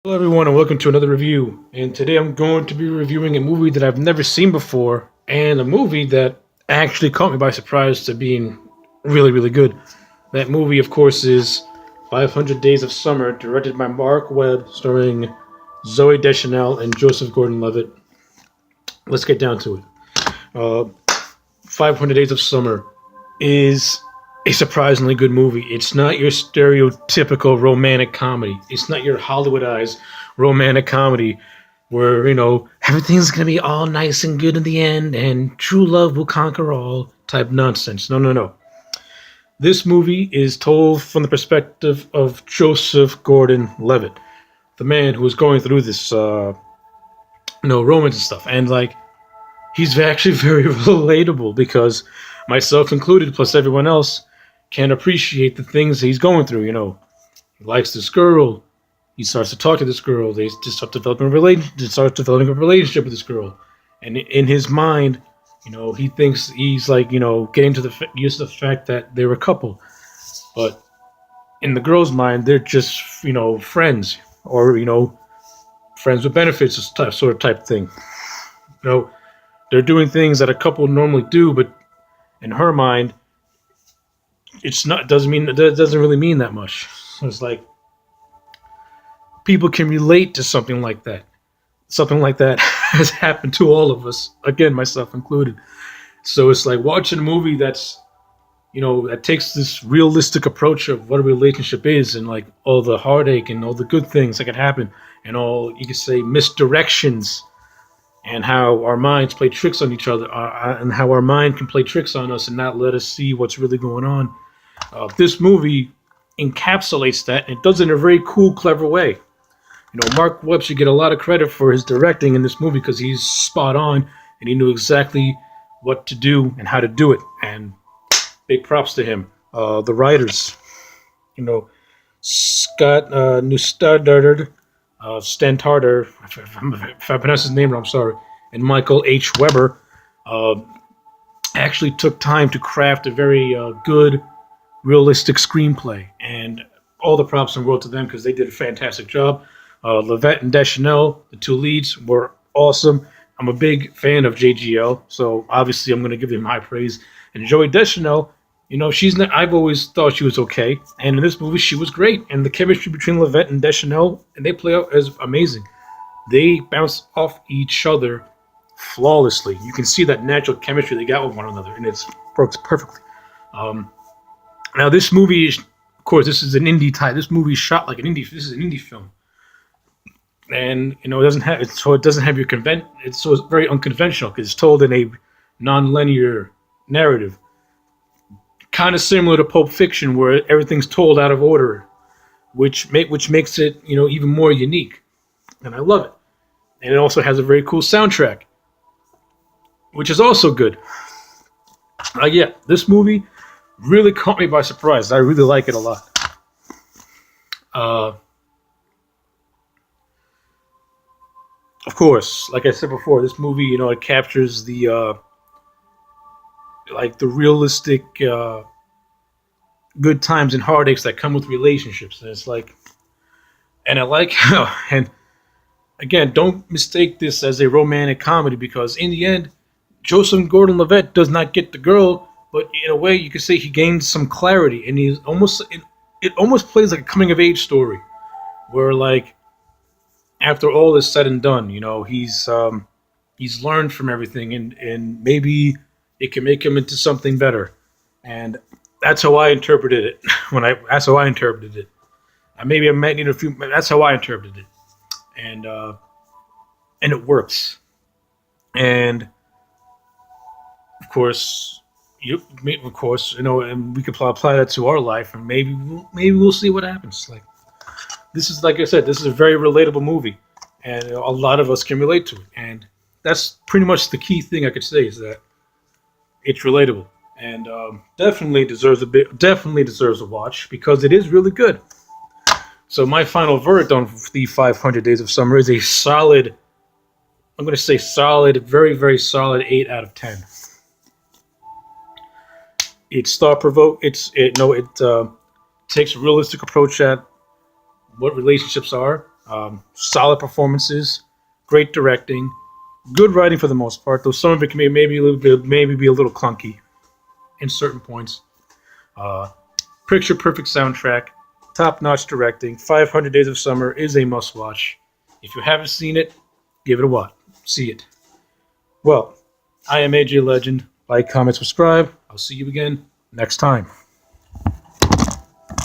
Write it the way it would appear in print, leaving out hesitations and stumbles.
Hello, everyone, and welcome to another review. And today I'm going to be reviewing a movie that I've never seen before, and a movie that actually caught me by surprise to being really, really good. That movie, of course, is 500 Days of Summer, directed by Mark Webb, starring Zoe Deschanel and Joseph Gordon-Levitt. Let's get down to it. Uh, 500 Days of Summer is a surprisingly good movie. It's not your stereotypical romantic comedy. It's not your Hollywoodized romantic comedy where, everything's going to be all nice and good in the end and true love will conquer all type nonsense. No, no, no. This movie is told from the perspective of Joseph Gordon-Levitt, the man who is going through this, romance and stuff. And, he's actually very relatable because myself included, plus everyone else, can appreciate the things he's going through. He likes this girl. He starts to talk to this girl. They just start developing a relationship with this girl, and in his mind, he thinks he's getting to used to the fact that they're a couple, but in the girl's mind, they're just friends or friends with benefits, sort of type thing. You know, they're doing things that a couple normally do, but in her mind, it's not doesn't really mean that much. So it's like people can relate to something like that. Something like that has happened to all of us, again, myself included. So it's like watching a movie that takes this realistic approach of what a relationship is, and like all the heartache and all the good things that can happen, and all you could say misdirections, and how our minds play tricks on each other, and how our mind can play tricks on us and not let us see what's really going on. This movie encapsulates that, and it does it in a very cool, clever way. Mark Webb should get a lot of credit for his directing in this movie because he's spot on, and he knew exactly what to do and how to do it. And big props to him. The writers, Scott Neustadter, Stentarter, if I pronounce his name wrong, I'm sorry, and Michael H. Weber, actually took time to craft a very good, realistic screenplay, and all the props in the world to them because they did a fantastic job. Levitt and Deschanel, the two leads, were awesome. I'm a big fan of JGL, so obviously I'm going to give them high praise. And Joey Deschanel, she's not. I've always thought she was okay, and in this movie she was great. And the chemistry between Levitt and Deschanel, and they play out as amazing. They bounce off each other flawlessly. You can see that natural chemistry they got with one another, and it works perfectly. Now this movie is, of course, this is an indie type. This movie is shot like an indie. This is an indie film, and it doesn't have your It's very unconventional because it's told in a non-linear narrative, kind of similar to Pulp Fiction, where everything's told out of order, which makes it even more unique, and I love it. And it also has a very cool soundtrack, which is also good. Yeah, this movie really caught me by surprise. I really like it a lot. Of course, like I said before, this movie, it captures the the realistic good times and heartaches that come with relationships, and and I like how, and again, don't mistake this as a romantic comedy because in the end, Joseph Gordon-Levitt does not get the girl, but in a way, you could say he gains some clarity, and it almost plays like a coming of age story, where after all is said and done, he's learned from everything, and maybe it can make him into something better, and that's how I interpreted it. That's how I interpreted it. Maybe I might need a few. That's how I interpreted it, and it works. And of course, and we could apply that to our life, and maybe we'll see what happens. This is, like I said, this is a very relatable movie, and a lot of us can relate to it. And that's pretty much the key thing I could say is that it's relatable, and definitely deserves a watch because it is really good. So my final verdict on the 500 Days of Summer is a solid. I'm going to say solid, very, very solid 8 out of 10. It's thought provoke. It takes a realistic approach at what relationships are. Solid performances, great directing, good writing for the most part. Though some of it can maybe be a little clunky in certain points. Picture perfect soundtrack, top notch directing. 500 Days of Summer is a must watch. If you haven't seen it, give it a watch. See it. Well, I am AJ Legend. Like, comment, subscribe. I'll see you again next time.